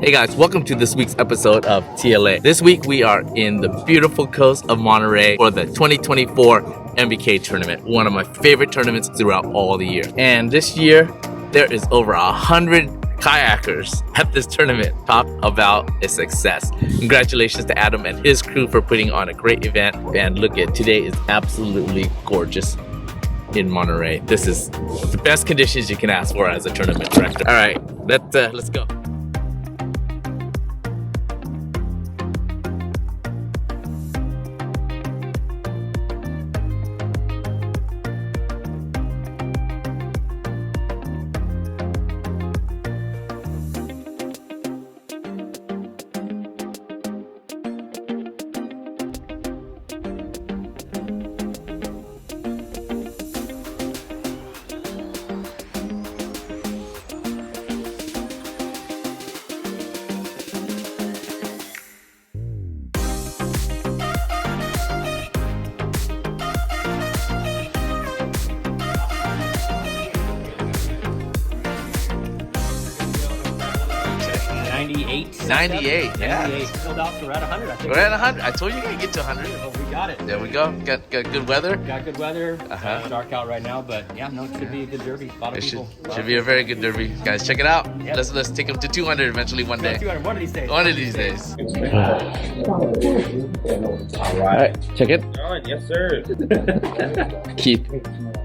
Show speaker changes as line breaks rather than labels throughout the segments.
Hey guys, welcome to this week's episode of TLA. This week we are in the beautiful coast of Monterey for the 2024 MBK tournament, one of my favorite tournaments throughout all the year. And this year, there is over 100 kayakers at this tournament. Talk about a success. Congratulations to Adam and his crew for putting on a great event. And look at today is absolutely gorgeous in Monterey. This is the best conditions you can ask for as a tournament director. All right, let's go. Yeah.
98. Filled out, so we're at 100, I think.
We're at 100. I told you you gotta get to 100.
Oh, we got it.
There we go. Got good weather.
Got good weather. Dark out right now, but yeah, no, it should be a good derby. A lot of people.
Should be a very good derby. Guys, check it out.
Yep.
Let's take them to 200 eventually one day.
200, one of these days.
One of these days.
All right,
check it.
All right, yes, sir.
Keith,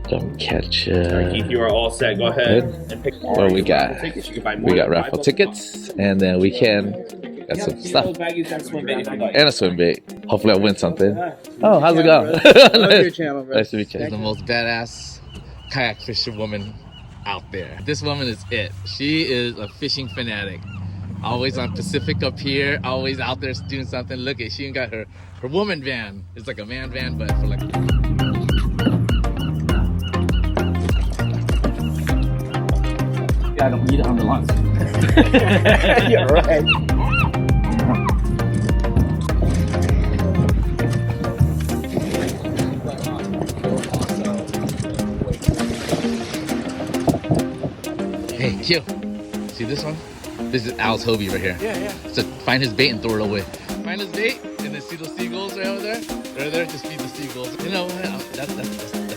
don't catch.
Keith, you are all set. Go ahead and pick.
What do we got?
Tickets. You can buy more
We got
than
raffle
5
tickets, and then we got some stuff. And a swim bait. Hopefully I win something. Oh, how's it going? Nice to meet you. She's the most badass kayak fisher woman out there. This woman is it. She is a fishing fanatic. Always on Pacific up here. Always out there doing something. Look at, she even got her woman van. It's like a man van, but for like...
I don't need it on the lunch.
You're right.
Hey, Q, see this one? This is Al's Hobie right here.
Yeah.
So find his bait and throw it away. Find his bait and then see those seagulls right over there? They're there to feed the seagulls. You know what? That's the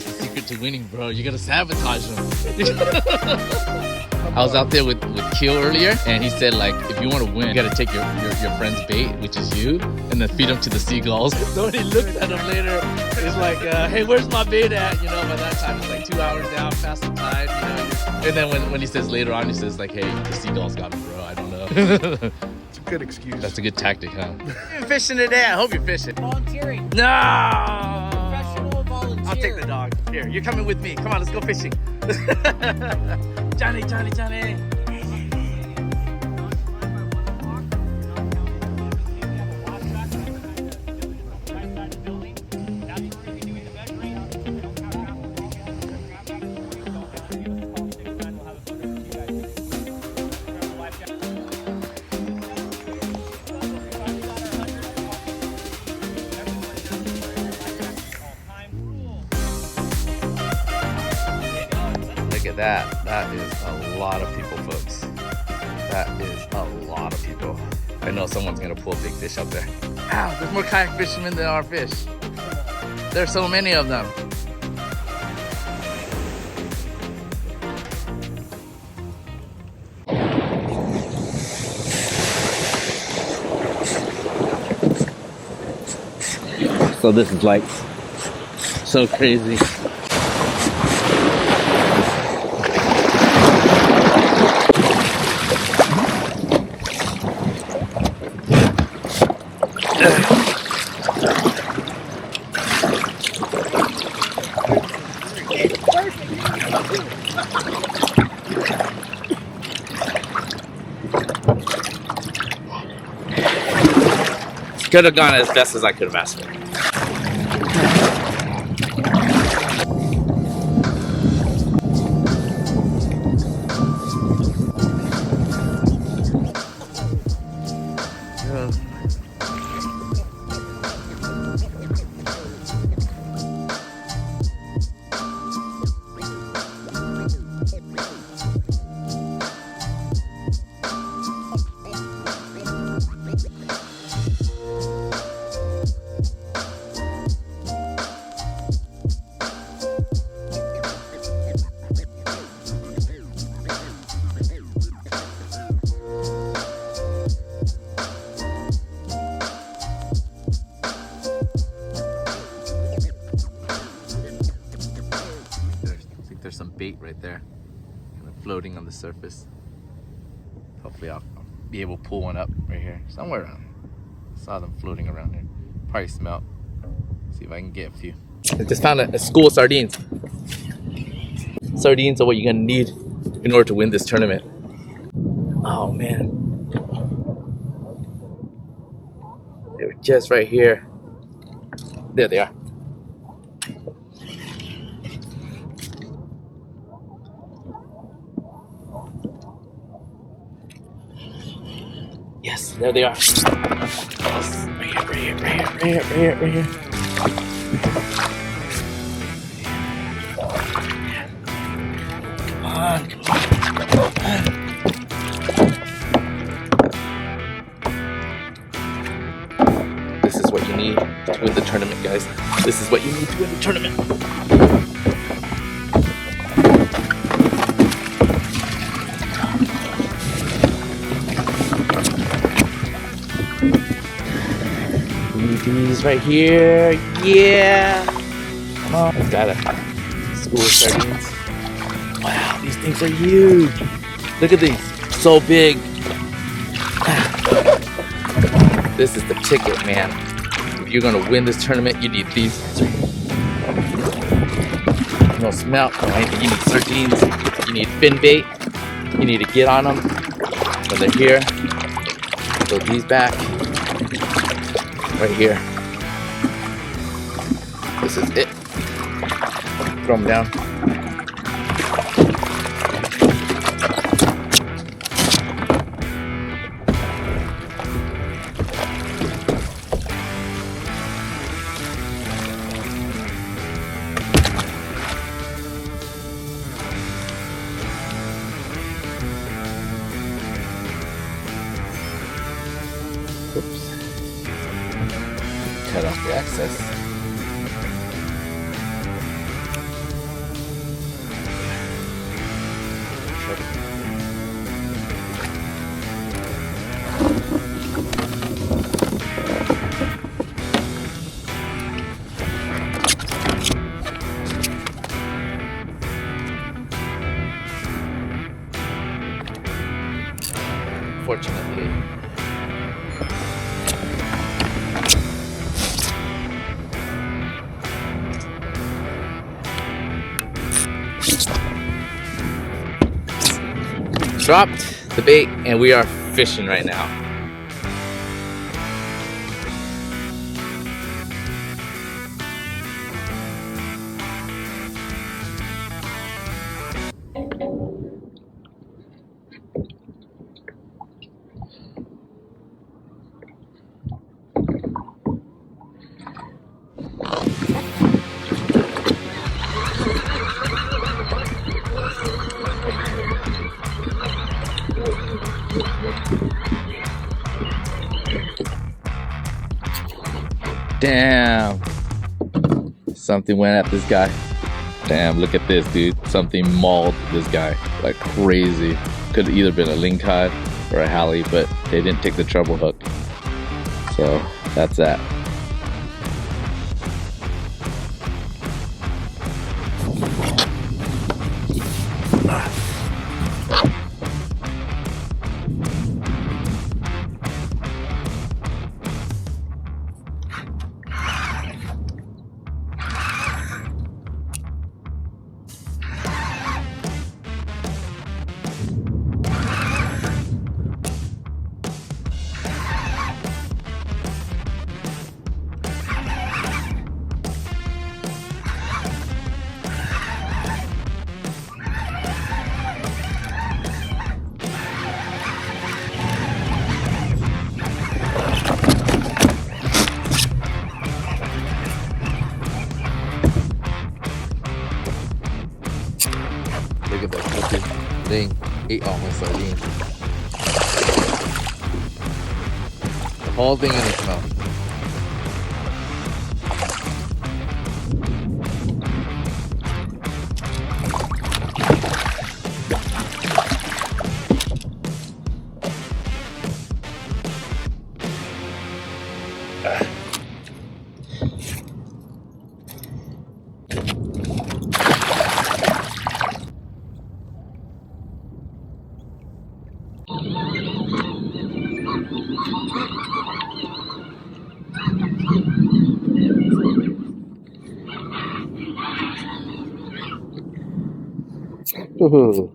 secret to winning, bro. You gotta sabotage them. I was out there with Q earlier, and he said, like, if you want to win, you gotta take your friend's bait, which is you, and then feed them to the seagulls. So when he looks at him later, it's like, hey, where's my bait at? You know, by that time it's like 2 hours down past the tide, you know. And then when he says later on, he says like, hey, the seagulls got me, bro. I don't know.
It's a good excuse.
That's a good tactic, huh? You're fishing today. I hope you're fishing.
Volunteering.
No!
Professional volunteer.
I'll take the dog. Here, you're coming with me. Come on, let's go fishing. Johnny. Look at that. That is a lot of people, folks. That is a lot of people. I know someone's gonna pull a big fish up there. Ow, there's more kayak fishermen than our fish. There's so many of them. So this is like so crazy. Could have gone as best as I could have asked for. floating on the surface. Hopefully I'll be able to pull one up right here, somewhere around here. Saw them floating around here. Probably smelt. See if I can get a few. I just found a school of sardines. Sardines are what you're gonna need in order to win this tournament. Oh man. They were just right here. There they are. Yes, there they are. Yes, right here. Come on. This is what you need to win the tournament, guys. This is what you need to win the tournament. These right here, yeah. Come on, I've got a school of sardines. Wow, these things are huge. Look at these, so big. This is the ticket, man. If you're gonna win this tournament, you need these. No smell, right? You need sardines. You need fin bait. You need to get on them when they're here. Throw these back. Right here. This is it. Throw them down. Oops. Cut off the access. Fortunately. Dropped the bait and we are fishing right now. Damn. Something went at this guy. Damn, look at this, dude. Something mauled this guy like crazy. Could have either been a lingcod or a halle, but they didn't take the treble hook. So that's that. Look at that fucking thing. Ate all my sardines. The whole thing in its mouth. Ooh.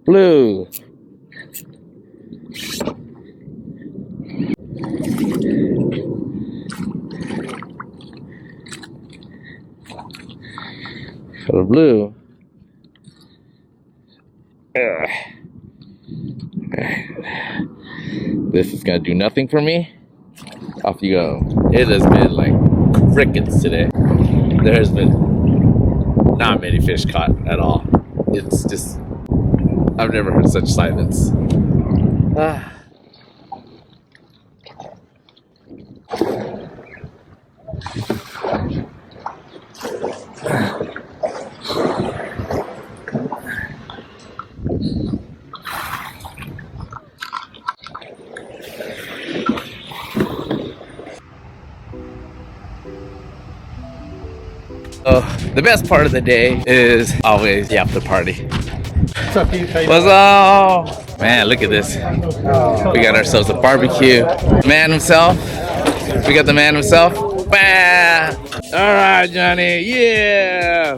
Blue. Color blue. This is gonna do nothing for me. Off you go. It has been like crickets today. There has been not many fish caught at all. It's just, I've never heard such silence. The best part of the day is always the after party.
What's up, Pete?
What's up? Man, look at this. We got ourselves a barbecue. Man himself. We got the man himself. Bah! All right, Johnny. Yeah.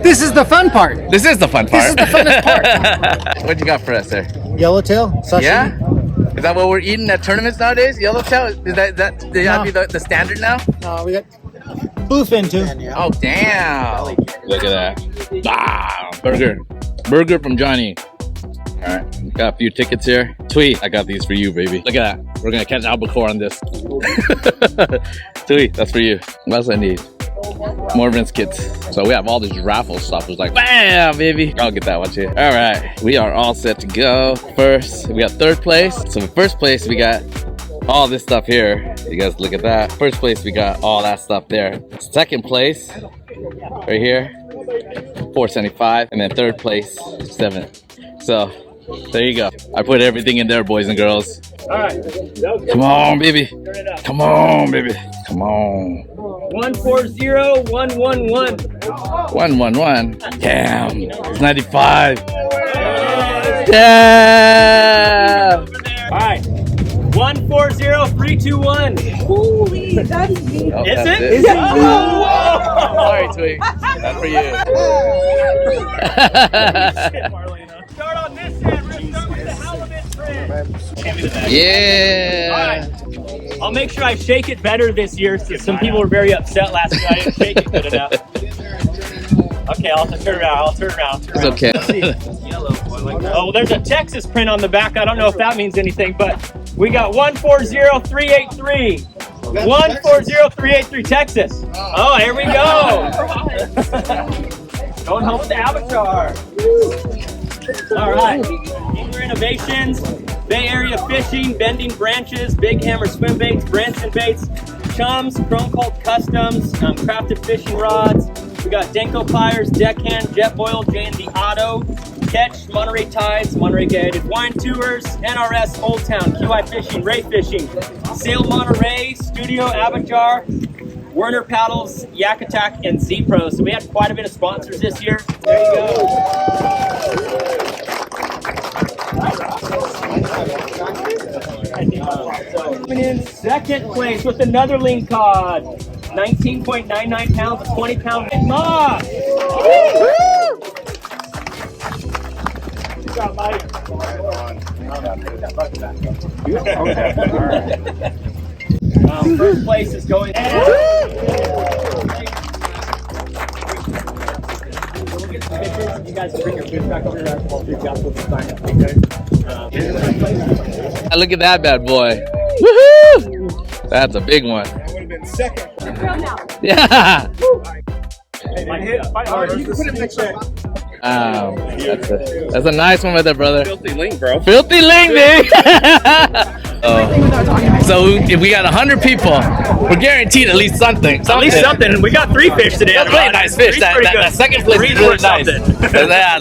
This is the fun part.
This is the fun part.
This is the funnest part.
What you got for us, sir?
Yellowtail, sashimi.
Yeah? Is that what we're eating at tournaments nowadays? Yellowtail? Is that be the standard now?
We got bluefin too.
Oh, damn. Look at that. Wow. Burger from Johnny. All right. Got a few tickets here. Tweet. I got these for you, baby. Look at that. We're going to catch albacore on this. Tweet. That's for you. What else I need? More Vince kits. So we have all this raffle stuff. It's like, bam, baby. I'll get that one too. All right. We are all set to go. First, we got third place. So in first place, we got all this stuff here. You guys look at that. First place, we got all that stuff there. Second place, right here, $4.75. And then third place, $7. So there you go. I put everything in there, boys and girls.
All right.
Come on, baby. Come on, baby. Come on.
140 111.
111. Damn. It's 95. Yeah.
All right. 140 321.
Holy, that's me.
Oh,
Is
that's
it?
Oh. Sorry, Twig. That's for you.
Start on this end. We're gonna start with the halibut trend.
Yeah.
All right. I'll make sure I shake it better this year since some people were very upset last year I didn't shake it good enough. Okay, I'll have to turn around.
It's okay.
Oh, well, there's a Texas print on the back. I don't know if that means anything, but we got 140383. 140383 Texas. Oh, here we go. Going home with the avatar. All right. Angler Innovations, Bay Area Fishing, Bending Branches, Big Hammer Swim Baits, Branson Baits, Chums, Chrome Cult Customs, Crafted Fishing Rods. We got Denko Pliers, Deckhand, Jetboil, J&D Auto, Catch, Monterey Tides, Monterey Guided Wine Tours, NRS Old Town, QI Fishing, Ray Fishing, Sail Monterey, Studio Avatar, Werner Paddles, Yak Attack, and Z Pro. So we had quite a bit of sponsors this year. There you go. Coming in second place with another lean cod. 19.99 pounds, a 20-pound Ma. Good job, Mike. First place is going. You guys can bring your food back over here. I'll do jobs with the sign up, okay?
Look at that bad boy. Woohoo! That's a big one.
That would have been second.
Yeah. That's a nice one right there, brother.
Filthy link, bro.
Filthy link, dude. So if we got 100 people, we're guaranteed at least something.
At least something. We got 3 fish today.
That's really nice fish. That second place is really nice. Yeah,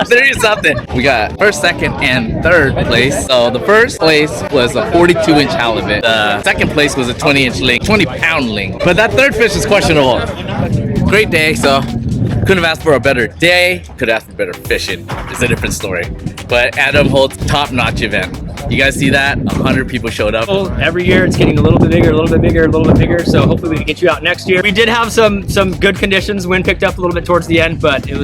three or something. We got first, second, and third place. So the first place was a 42-inch halibut. The second place was a 20-inch ling, 20-pound ling. But that third fish is questionable. Great day, so couldn't have asked for a better day. Could have asked for better fishing. It's a different story. But Adam holds top-notch event. You guys see that? 100 people showed up.
Every year it's getting a little bit bigger, a little bit bigger, a little bit bigger. So hopefully we can get you out next year. We did have some good conditions. Wind picked up a little bit towards the end, but it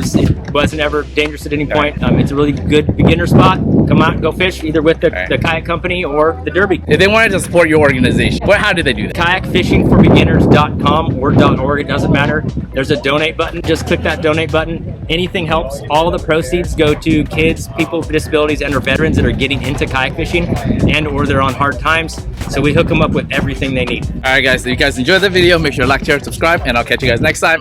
wasn't ever dangerous at any point. It's a really good beginner spot. Come out and go fish either with the kayak company or the derby.
If they wanted to support your organization, how do they do that?
Kayakfishingforbeginners.com or .org, it doesn't matter. There's a donate button. Just click that donate button. Anything helps. All of the proceeds go to kids, people with disabilities, and or veterans that are getting into kayak fishing and or they're on hard times. So we hook them up with everything they need.
All right, guys. So you guys enjoyed the video. Make sure to like, share, subscribe, and I'll catch you guys next time.